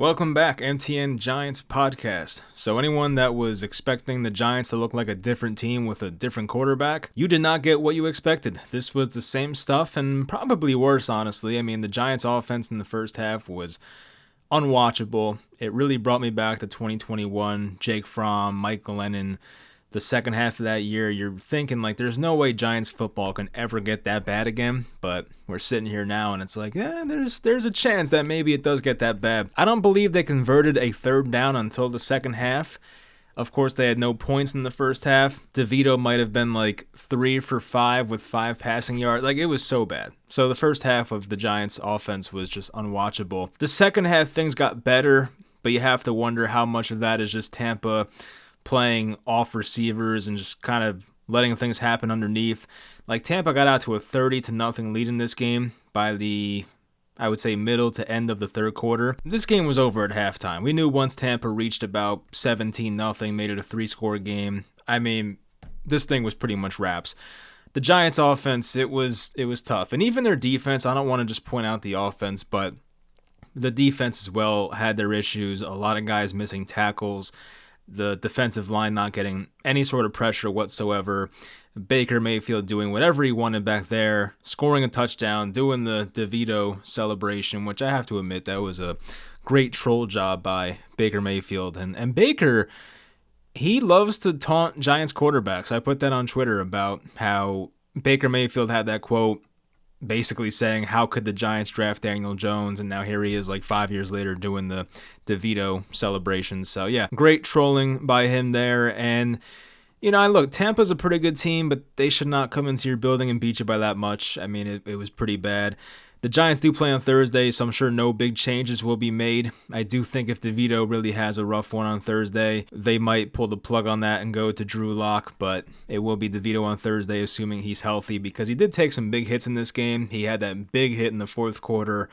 Welcome back, MTN Giants podcast. So anyone that was expecting the Giants to look like a different team with a different quarterback, you did not get what you expected. This was the same stuff and probably worse, honestly. I mean, the Giants offense in the first half was unwatchable. It really brought me back to 2021, Jake Fromm, Mike Glennon. The second half of that year, you're thinking, like, there's no way Giants football can ever get that bad again. But we're sitting here now, and it's like, there's a chance that maybe it does get that bad. I don't believe they converted a third down until the second half. Of course, they had no points in the first half. DeVito might have been like 3 for 5 with 5 passing yards. Like, it was so bad. So the first half of the Giants offense was just unwatchable. The second half, things got better, but you have to wonder how much of that is just Tampa playing off receivers and just kind of letting things happen underneath. Like, Tampa got out to a 30-0 lead in this game by the, I would say, middle to end of the third quarter. This game was over at halftime. We knew once Tampa reached about 17-0, made it a 3-score game. I mean, this thing was pretty much wraps. The Giants offense, it was tough. And even their defense, I don't want to just point out the offense, but the defense as well had their issues. A lot of guys missing tackles. The defensive line not getting any sort of pressure whatsoever. Baker Mayfield doing whatever he wanted back there, scoring a touchdown, doing the DeVito celebration, which I have to admit that was a great troll job by Baker Mayfield. And Baker, he loves to taunt Giants quarterbacks. I put that on Twitter about how Baker Mayfield had that quote basically saying, how could the Giants draft Daniel Jones? And now here he is like 5 years later doing the DeVito celebration. So yeah, great trolling by him there. And, you know, look, Tampa's a pretty good team, but they should not come into your building and beat you by that much. I mean, it was pretty bad. The Giants do play on Thursday, so I'm sure no big changes will be made. I do think if DeVito really has a rough one on Thursday, they might pull the plug on that and go to Drew Lock, but it will be DeVito on Thursday, assuming he's healthy, because he did take some big hits in this game. He had that big hit in the fourth quarter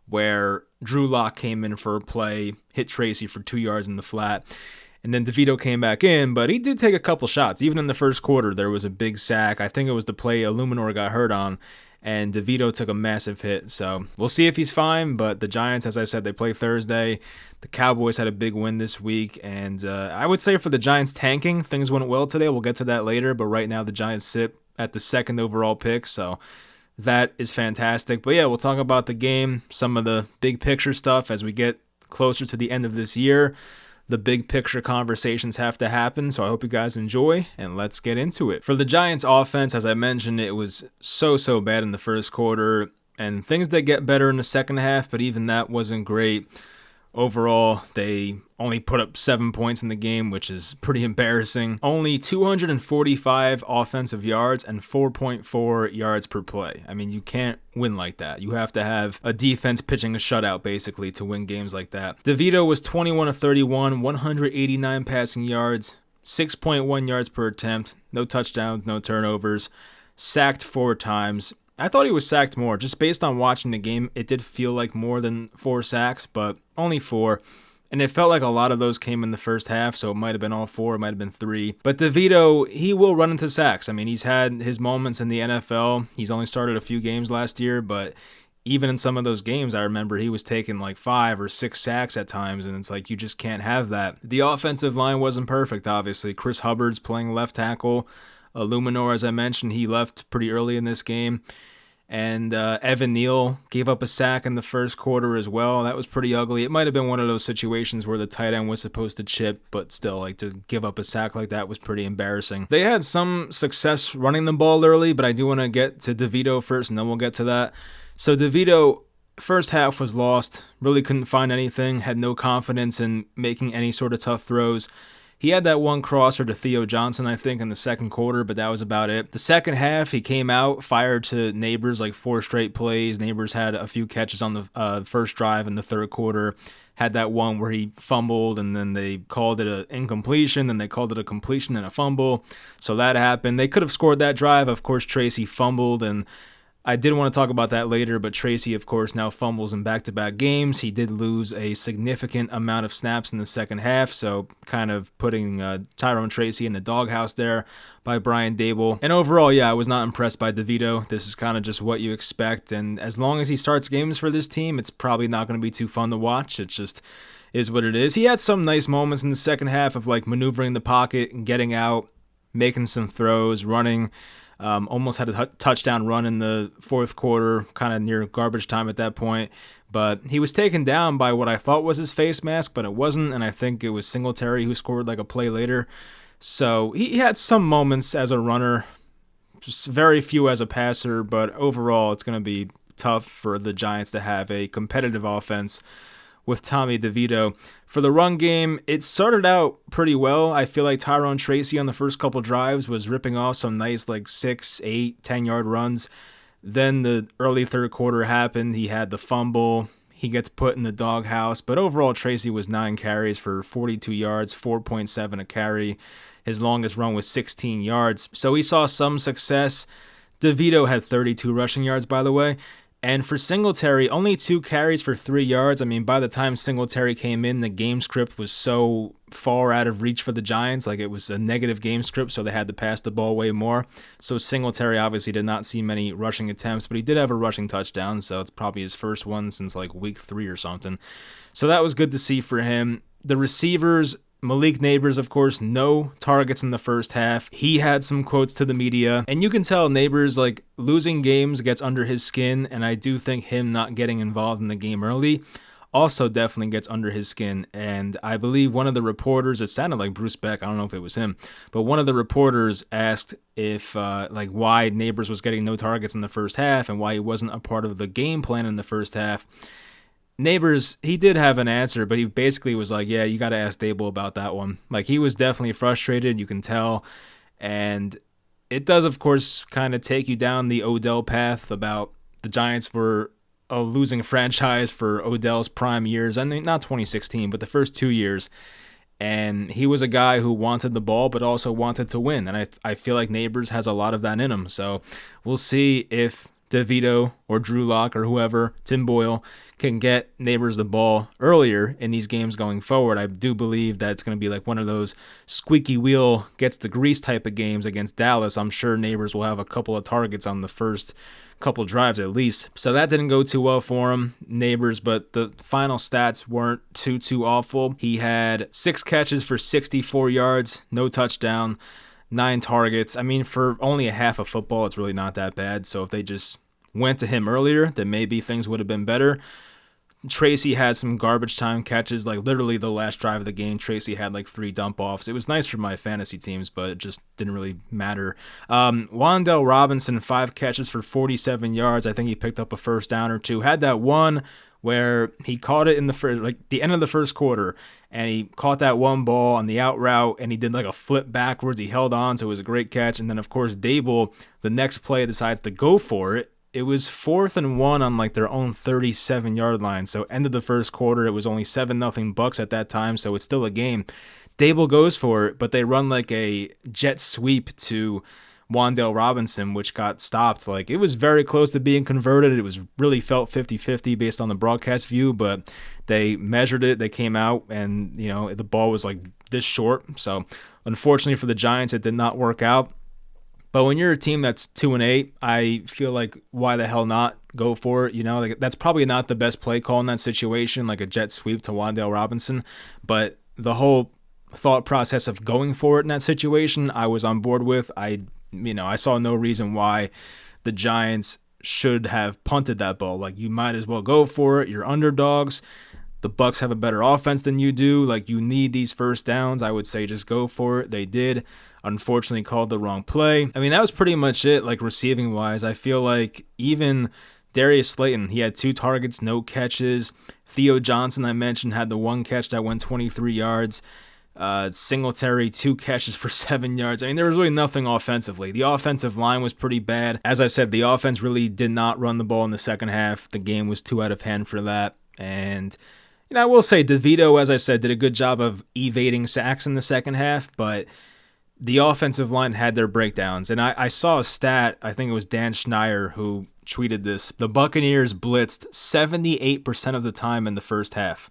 where Drew Lock came in for a play, hit Tracy for 2 yards in the flat, and then DeVito came back in, but he did take a couple shots. Even in the first quarter, there was a big sack. I think it was the play Illuminor got hurt on, and DeVito took a massive hit. So we'll see if he's fine, but the Giants, as I said, they play Thursday. The Cowboys had a big win this week, and I would say for the Giants tanking, things went well today. We'll get to that later, but right now the Giants sit at the second overall pick, so that is fantastic. But yeah, we'll talk about the game, some of the big picture stuff as we get closer to the end of this year. The big picture conversations have to happen, so I hope you guys enjoy, and let's get into it. For the Giants offense, as I mentioned, it was so bad in the first quarter, and things did get better in the second half, but even that wasn't great. Overall, they only put up 7 points in the game, which is pretty embarrassing. Only 245 offensive yards and 4.4 yards per play. I mean, you can't win like that. You have to have a defense pitching a shutout, basically, to win games like that. DeVito was 21 of 31, 189 passing yards, 6.1 yards per attempt, no touchdowns, no turnovers, sacked 4 times. I thought he was sacked more. Just based on watching the game, it did feel like more than 4 sacks, but only 4. And it felt like a lot of those came in the first half, so it might have been all 4, it might have been 3. But DeVito, he will run into sacks. I mean, he's had his moments in the NFL. He's only started a few games last year, but even in some of those games, I remember he was taking like 5 or 6 sacks at times, and it's like you just can't have that. The offensive line wasn't perfect, obviously. Chris Hubbard's playing left tackle. Illuminor, as I mentioned, he left pretty early in this game. And Evan Neal gave up a sack in the first quarter as well. That was pretty ugly. It might have been one of those situations where the tight end was supposed to chip, but still, like, to give up a sack like that was pretty embarrassing. They had some success running the ball early, but I do want to get to DeVito first, and then we'll get to that. So DeVito, first half was lost, really couldn't find anything, had no confidence in making any sort of tough throws. He had that one crosser to Theo Johnson, I think, in the second quarter, but that was about it. The second half, he came out, fired to Neighbors like 4 straight plays. Neighbors had a few catches on the first drive in the third quarter. Had that one where he fumbled, and then they called it an incompletion, then they called it a completion and a fumble. So that happened. They could have scored that drive. Of course, Tracy fumbled, and I did want to talk about that later, but Tracy, of course, now fumbles in back-to-back games. He did lose a significant amount of snaps in the second half, so kind of putting Tyrone Tracy in the doghouse there by Brian Daboll. And overall, yeah, I was not impressed by DeVito. This is kind of just what you expect, and as long as he starts games for this team, it's probably not going to be too fun to watch. It's just, is what it is. He had some nice moments in the second half of like maneuvering the pocket and getting out, making some throws, running. Almost had a touchdown run in the fourth quarter, kind of near garbage time at that point. But he was taken down by what I thought was his face mask, but it wasn't, and I think it was Singletary who scored like a play later. So he had some moments as a runner, just very few as a passer, but overall it's going to be tough for the Giants to have a competitive offense with Tommy DeVito. For the run game, it started out pretty well. I feel like Tyrone Tracy on the first couple drives was ripping off some nice like 6, 8, 10-yard runs. Then the early third quarter happened. He had the fumble. He gets put in the doghouse. But overall, Tracy was 9 carries for 42 yards, 4.7 a carry. His longest run was 16 yards. So he saw some success. DeVito had 32 rushing yards, by the way. And for Singletary, only 2 carries for 3 yards. I mean, by the time Singletary came in, the game script was so far out of reach for the Giants. Like, it was a negative game script, so they had to pass the ball way more. So Singletary obviously did not see many rushing attempts, but he did have a rushing touchdown, so it's probably his first one since like week 3 or something. So that was good to see for him. The receivers, Malik Neighbors, of course, no targets in the first half. He had some quotes to the media, and you can tell Neighbors, like, losing games gets under his skin, and I do think him not getting involved in the game early also definitely gets under his skin. And I believe one of the reporters, it sounded like Bruce Beck, I don't know if it was him, but one of the reporters asked if, why Neighbors was getting no targets in the first half and why he wasn't a part of the game plan in the first half. Neighbors, he did have an answer, but he basically was like, yeah, you got to ask Daboll about that one. Like, he was definitely frustrated, you can tell. And it does, of course, kind of take you down the Odell path about the Giants were a losing franchise for Odell's prime years. I mean, not 2016, but the first 2 years. And he was a guy who wanted the ball, but also wanted to win. And I feel like Neighbors has a lot of that in him. So we'll see if DeVito or Drew Lock or whoever, Tim Boyle, can get Neighbors the ball earlier in these games going forward. I do believe that it's going to be like one of those squeaky wheel gets the grease type of games against Dallas. I'm sure Neighbors will have a couple of targets on the first couple drives at least. So that didn't go too well for him, Neighbors, but the final stats weren't too awful. He had 6 catches for 64 yards, no touchdown, 9 targets. I mean, for only a half of football, it's really not that bad. So if they just went to him earlier, then maybe things would have been better. Tracy had some garbage time catches, like literally the last drive of the game. Tracy had like 3 dump offs. It was nice for my fantasy teams, but it just didn't really matter. Wan'Dale Robinson, 5 catches for 47 yards. I think he picked up a first down or 2. Had that one where he caught it in the first, like the end of the first quarter, and he caught that one ball on the out route, and he did like a flip backwards. He held on, so it was a great catch. And then, of course, Daboll, the next play, decides to go for it. It was 4th and 1 on like their own 37-yard line. So end of the first quarter, it was only 7-0 Bucs at that time, so it's still a game. Daboll goes for it, but they run like a jet sweep to Wan'Dale Robinson, which got stopped. Like, it was very close to being converted. It was really felt 50-50 based on the broadcast view, but they measured it. They came out, and the ball was like this short. So unfortunately for the Giants, it did not work out. But when you're a team that's 2-8, I feel like why the hell not go for it? Like, that's probably not the best play call in that situation, like a jet sweep to Wan'Dale Robinson. But the whole thought process of going for it in that situation, I was on board with. I saw no reason why the Giants should have punted that ball. Like, you might as well go for it. You're underdogs. The Bucs have a better offense than you do. Like, you need these first downs. I would say just go for it. They did. Unfortunately, called the wrong play. I mean, that was pretty much it, like, receiving-wise. I feel like even Darius Slayton, he had 2 targets, no catches. Theo Johnson, I mentioned, had the 1 catch that went 23 yards. Singletary, 2 catches for 7 yards. I mean, there was really nothing offensively. The offensive line was pretty bad. As I said, the offense really did not run the ball in the second half. The game was too out of hand for that. And I will say DeVito, as I said, did a good job of evading sacks in the second half, but the offensive line had their breakdowns. And I saw a stat, I think it was Dan Schneier who tweeted this. The Buccaneers blitzed 78% of the time in the first half.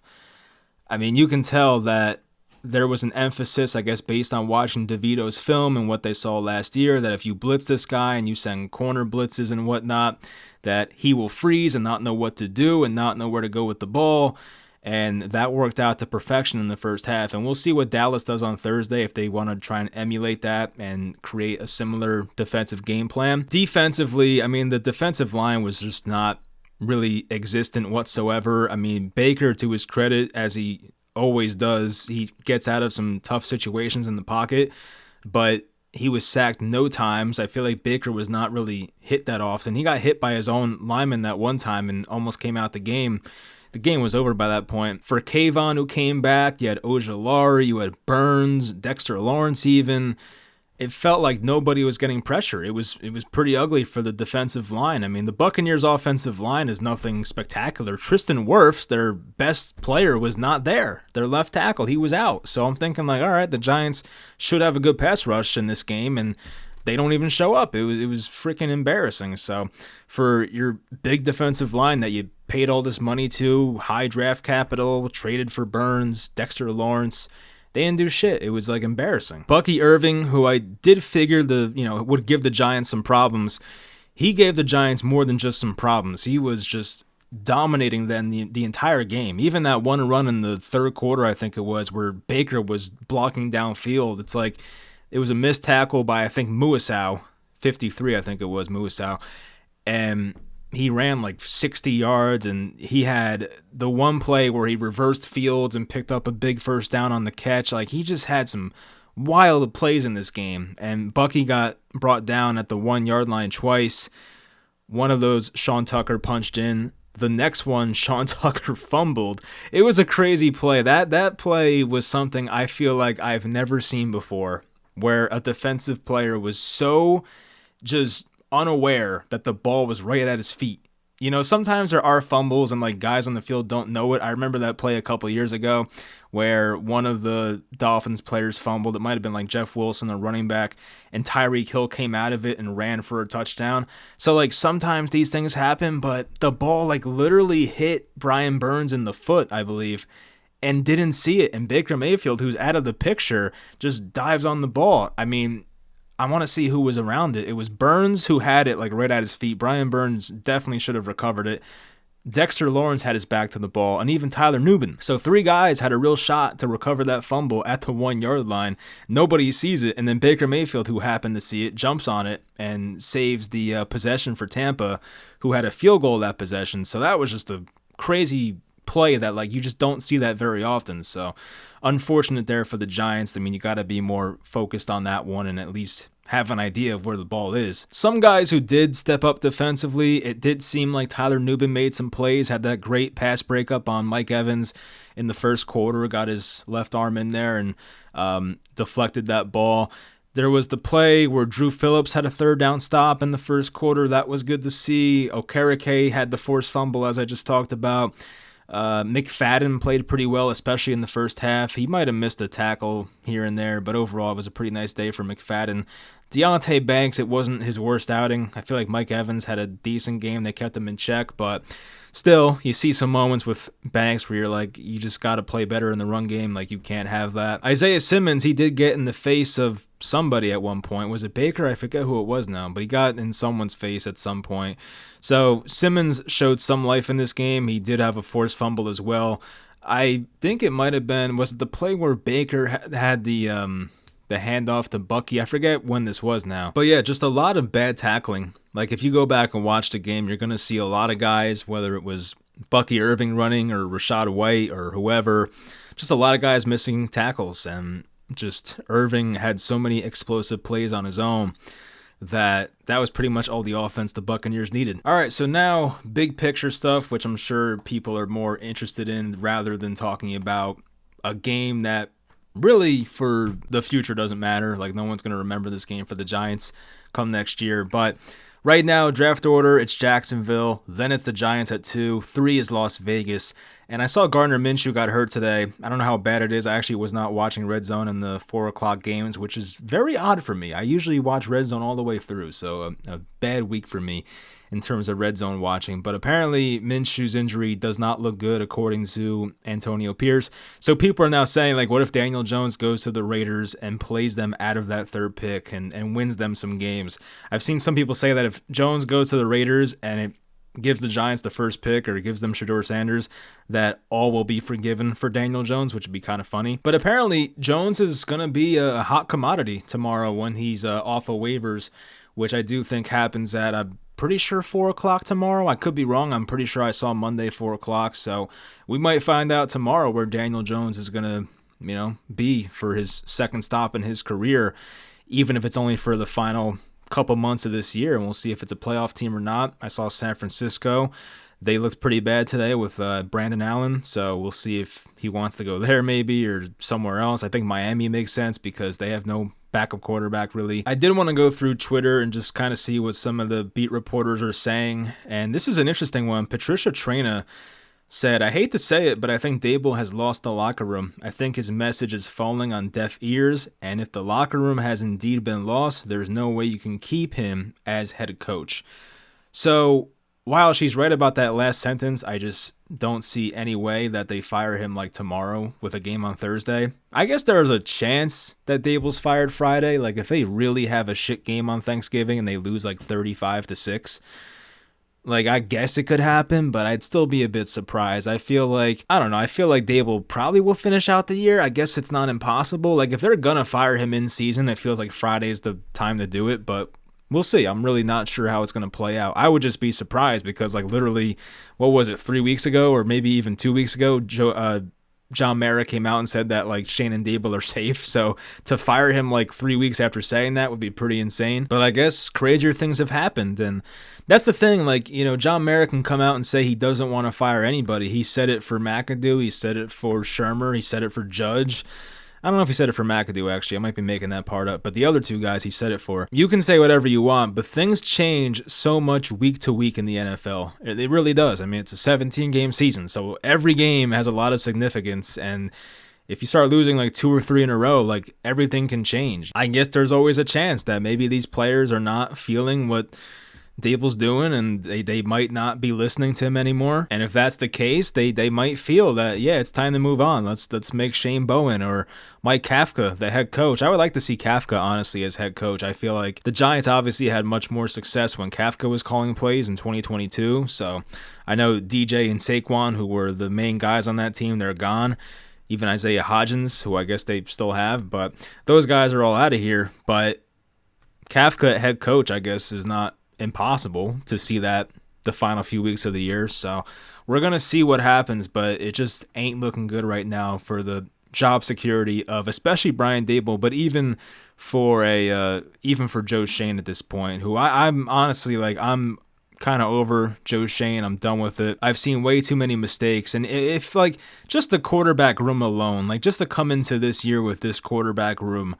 I mean, you can tell that there was an emphasis, I guess, based on watching DeVito's film and what they saw last year, that if you blitz this guy and you send corner blitzes and whatnot, that he will freeze and not know what to do and not know where to go with the ball. And that worked out to perfection in the first half. And we'll see what Dallas does on Thursday if they want to try and emulate that and create a similar defensive game plan. Defensively, I mean, the defensive line was just not really existent whatsoever. I mean, Baker, to his credit, as he always does, he gets out of some tough situations in the pocket, but he was sacked no times. I feel like Baker was not really hit that often. He got hit by his own lineman that one time and almost came out the game. The game was over by that point. For Kayvon, who came back, you had Ojulari, you had Burns, Dexter Lawrence even. It felt like nobody was getting pressure. It was pretty ugly for the defensive line. I mean, the Buccaneers' offensive line is nothing spectacular. Tristan Wirfs, their best player, was not there. Their left tackle, he was out. So I'm thinking like, all right, the Giants should have a good pass rush in this game, and they don't even show up. It was freaking embarrassing. So for your big defensive line that you paid all this money to, high draft capital, traded for Burns, Dexter Lawrence, they didn't do shit. It was like embarrassing. Bucky Irving, who I did figure would give the Giants some problems, he gave the Giants more than just some problems. He was just dominating them the entire game. Even that one run in the third quarter, I think it was, where Baker was blocking downfield. It's like it was a missed tackle by, I think, Muasau, 53, I think it was Muasau, and he ran like 60 yards, and he had the one play where he reversed fields and picked up a big first down on the catch. Like, he just had some wild plays in this game, and Bucky got brought down at the 1 yard line twice. One of those, Sean Tucker punched in. The next one, Sean Tucker fumbled. It was a crazy play. That play was something I feel like I've never seen before, where a defensive player was so just unaware that the ball was right at his feet. You know, sometimes there are fumbles and like guys on the field don't know it. I remember that play a couple years ago where one of the Dolphins players fumbled. It might have been like Jeff Wilson, a running back, and Tyreek Hill came out of it and ran for a touchdown. So like sometimes these things happen, but the ball like literally hit Brian Burns in the foot, I believe, and didn't see it. And Baker Mayfield, who's out of the picture, just dives on the ball. I mean, I want to see who was around it. It was Burns who had it like right at his feet. Brian Burns definitely should have recovered it. Dexter Lawrence had his back to the ball, and even Tyler Nubin. So 3 guys had a real shot to recover that fumble at the 1 yard line. Nobody sees it, and then Baker Mayfield, who happened to see it, jumps on it and saves the possession for Tampa, who had a field goal that possession. So that was just a crazy play that like you just don't see that very often. So unfortunate there for the Giants. I mean, you got to be more focused on that one and at least have an idea of where the ball is. Some guys who did step up defensively, it did seem like Tyler Nubin made some plays, had that great pass breakup on Mike Evans in the first quarter, got his left arm in there and deflected that ball. There was the play where Drew Phillips had a third down stop in the first quarter. That was good to see. Okereke had the forced fumble, as I just talked about. McFadden played pretty well, especially in the first half. He might have missed a tackle here and there, but overall it was a pretty nice day for McFadden. Deonte Banks, it wasn't his worst outing. I feel like Mike Evans had a decent game. They kept him in check, but still, you see some moments with Banks where you're like, you just got to play better in the run game. Like, you can't have that. Isaiah Simmons, he did get in the face of somebody at one point. Was it Baker? I forget who it was now, but he got in someone's face at some point. So Simmons showed some life in this game. He did have a forced fumble as well. I think it might have been, was it the play where Baker had the handoff to Bucky? I forget when this was now. But yeah, just a lot of bad tackling. Like, if you go back and watch the game, you're going to see a lot of guys, whether it was Bucky Irving running or Rachaad White or whoever, just a lot of guys missing tackles. And just Irving had so many explosive plays on his own that was pretty much all the offense the Buccaneers needed. All right, so now big picture stuff, which I'm sure people are more interested in rather than talking about a game that really for the future doesn't matter. Like, no one's going to remember this game for the Giants come next year. But right now, draft order, it's Jacksonville. Then it's the Giants at 2. 3 is Las Vegas. And I saw Gardner Minshew got hurt today. I don't know how bad it is. I actually was not watching Red Zone in the 4 o'clock games, which is very odd for me. I usually watch Red Zone all the way through, so a bad week for me in terms of Red Zone watching. But apparently Minshew's injury does not look good according to Antonio Pierce. So people are now saying, like, what if Daniel Jones goes to the Raiders and plays them out of that 3rd pick and wins them some games? I've seen some people say that if Jones goes to the Raiders and it gives the Giants the first pick or gives them Shedeur Sanders, that all will be forgiven for Daniel Jones, which would be kind of funny. But apparently Jones is going to be a hot commodity tomorrow when he's off of waivers, which I do think happens at, I'm pretty sure 4 o'clock tomorrow. I could be wrong. I'm pretty sure I saw Monday 4 o'clock. So we might find out tomorrow where Daniel Jones is going to, be for his second stop in his career, even if it's only for the final couple months of this year, and we'll see if it's a playoff team or not. I saw San Francisco. They looked pretty bad today with Brandon Allen, so we'll see if he wants to go there maybe or somewhere else. I think Miami makes sense because they have no backup quarterback really. I did want to go through Twitter and just kind of see what some of the beat reporters are saying, and this is an interesting one. Patricia Traina said, "I hate to say it, but I think Daboll has lost the locker room. I think his message is falling on deaf ears, and if the locker room has indeed been lost, there's no way you can keep him as head coach." So while she's right about that last sentence, I just don't see any way that they fire him like tomorrow with a game on Thursday. I guess there's a chance that Daboll's fired Friday. Like if they really have a shit game on Thanksgiving and they lose like 35-6, like, I guess it could happen, but I'd still be a bit surprised. I feel like Daboll probably will finish out the year. I guess it's not impossible. Like, if they're going to fire him in season, it feels like Friday's the time to do it, but we'll see. I'm really not sure how it's going to play out. I would just be surprised because, like, literally, what was it, 3 weeks ago or maybe even 2 weeks ago, John Mara came out and said that, like, Shane and Daboll are safe. So to fire him, like, 3 weeks after saying that would be pretty insane. But I guess crazier things have happened, and that's the thing, like, John Mara can come out and say he doesn't want to fire anybody. He said it for McAdoo, he said it for Shermer, he said it for Judge. I don't know if he said it for McAdoo, actually. I might be making that part up. But the other two guys he said it for. You can say whatever you want, but things change so much week to week in the NFL. It really does. I mean, it's a 17-game season, so every game has a lot of significance, and if you start losing like 2 or 3 in a row, like everything can change. I guess there's always a chance that maybe these players are not feeling what Daboll's doing, and they might not be listening to him anymore. And if that's the case, they might feel that, yeah, it's time to move on. Let's make Shane Bowen or Mike Kafka the head coach. I would like to see Kafka, honestly, as head coach. I feel like the Giants obviously had much more success when Kafka was calling plays in 2022. So I know DJ and Saquon, who were the main guys on that team, they're gone. Even Isaiah Hodgins, who I guess they still have, but those guys are all out of here. But Kafka head coach, I guess, is not impossible to see that the final few weeks of the year. So we're going to see what happens, but it just ain't looking good right now for the job security of especially Brian Daboll, but even for Joe Schoen at this point, who I'm honestly, like, I'm kind of over Joe Schoen. I'm done with it. I've seen way too many mistakes, and if like just the quarterback room alone, like just to come into this year with this quarterback room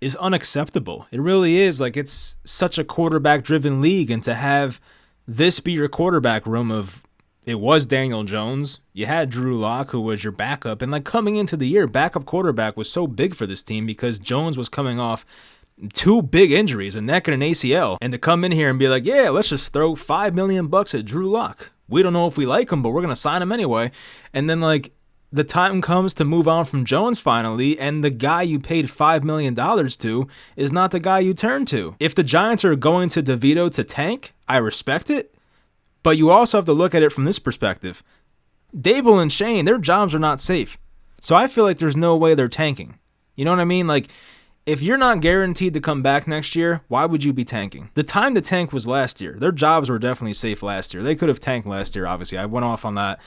is unacceptable. It really is. Like, it's such a quarterback-driven league, and to have this be your quarterback room of, it was Daniel Jones, you had Drew Lock, who was your backup, and like coming into the year, backup quarterback was so big for this team because Jones was coming off 2 big injuries, a neck and an ACL, and to come in here and be like, yeah, let's just throw $5 million at Drew Lock. We don't know if we like him, but we're going to sign him anyway. And then, like, the time comes to move on from Jones finally, and the guy you paid $5 million to is not the guy you turn to. If the Giants are going to DeVito to tank, I respect it, but you also have to look at it from this perspective. Daboll and Shane, their jobs are not safe. So I feel like there's no way they're tanking. You know what I mean? Like, if you're not guaranteed to come back next year, why would you be tanking? The time to tank was last year. Their jobs were definitely safe last year. They could have tanked last year, obviously. I went off on that.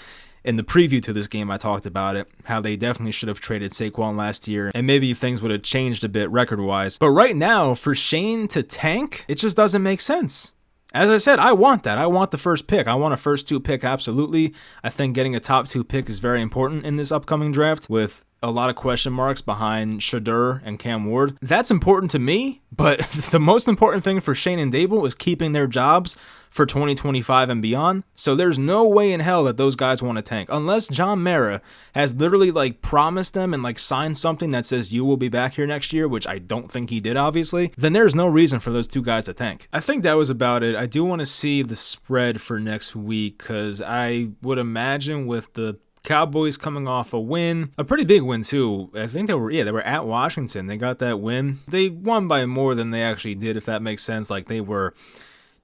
In the preview to this game, I talked about it, how they definitely should have traded Saquon last year, and maybe things would have changed a bit record-wise. But right now, for Shane to tank, it just doesn't make sense. As I said, I want that. I want the first pick. I want a first 2 pick, absolutely. I think getting a top 2 pick is very important in this upcoming draft, with a lot of question marks behind Shedeur and Cam Ward. That's important to me, but the most important thing for Shane and Daboll is keeping their jobs for 2025 and beyond. So there's no way in hell that those guys want to tank. Unless John Mara has literally like promised them and like signed something that says you will be back here next year, which I don't think he did, obviously, then there's no reason for those 2 guys to tank. I think that was about it. I do want to see the spread for next week because I would imagine with the Cowboys coming off a win, a pretty big win too. I think they were at Washington. They got that win. They won by more than they actually did, if that makes sense. Like, they were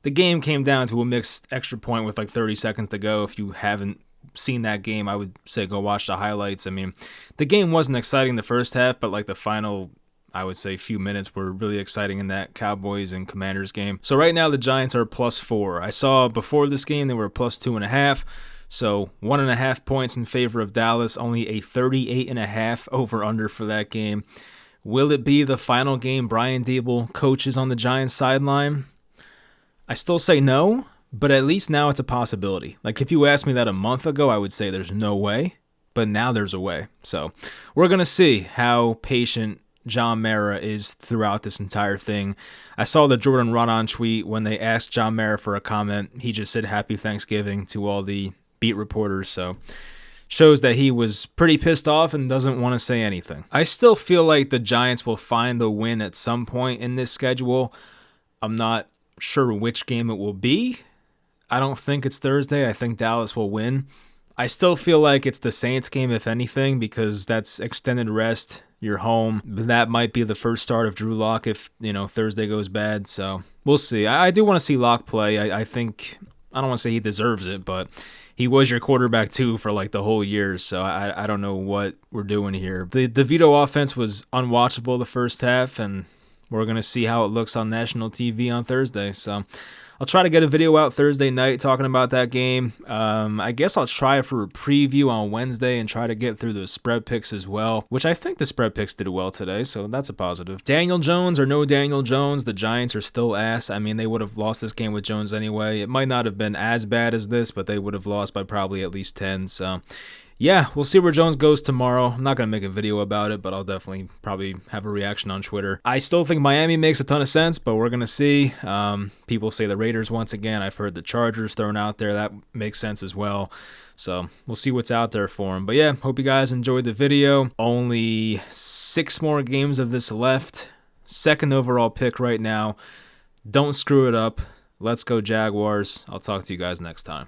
The game came down to a mixed extra point with like 30 seconds to go. If you haven't seen that game, I would say go watch the highlights. I mean, the game wasn't exciting the first half, but like the final, I would say, few minutes were really exciting in that Cowboys and Commanders game. So right now the Giants are +4. I saw before this game they were +2.5. So 1.5 points in favor of Dallas, only a 38.5 over/under for that game. Will it be the final game Brian Daboll coaches on the Giants sideline? I still say no, but at least now it's a possibility. Like if you asked me that a month ago, I would say there's no way, but now there's a way. So we're going to see how patient John Mara is throughout this entire thing. I saw the Jordan Rodon tweet when they asked John Mara for a comment. He just said Happy Thanksgiving to all the beat reporters, so shows that he was pretty pissed off and doesn't want to say anything. I still feel like the Giants will find the win at some point in this schedule. I'm not sure which game it will be. I don't think it's Thursday. I think Dallas will win. I still feel like it's the Saints game, if anything, because that's extended rest. You're home. That might be the first start of Drew Lock if, Thursday goes bad. So we'll see. I do want to see Lock play. I think, I don't want to say he deserves it, but he was your quarterback too for like the whole year. So I don't know what we're doing here. The Vito offense was unwatchable the first half, and we're going to see how it looks on national TV on Thursday. So I'll try to get a video out Thursday night talking about that game. I guess I'll try for a preview on Wednesday and try to get through the spread picks as well, which I think the spread picks did well today, so that's a positive. Daniel Jones or no Daniel Jones, the Giants are still ass. I mean, they would have lost this game with Jones anyway. It might not have been as bad as this, but they would have lost by probably at least 10, so yeah, we'll see where Jones goes tomorrow. I'm not going to make a video about it, but I'll definitely probably have a reaction on Twitter. I still think Miami makes a ton of sense, but we're going to see. People say the Raiders once again. I've heard the Chargers thrown out there. That makes sense as well. So we'll see what's out there for them. But yeah, hope you guys enjoyed the video. Only 6 more games of this left. 2nd overall pick right now. Don't screw it up. Let's go Jaguars. I'll talk to you guys next time.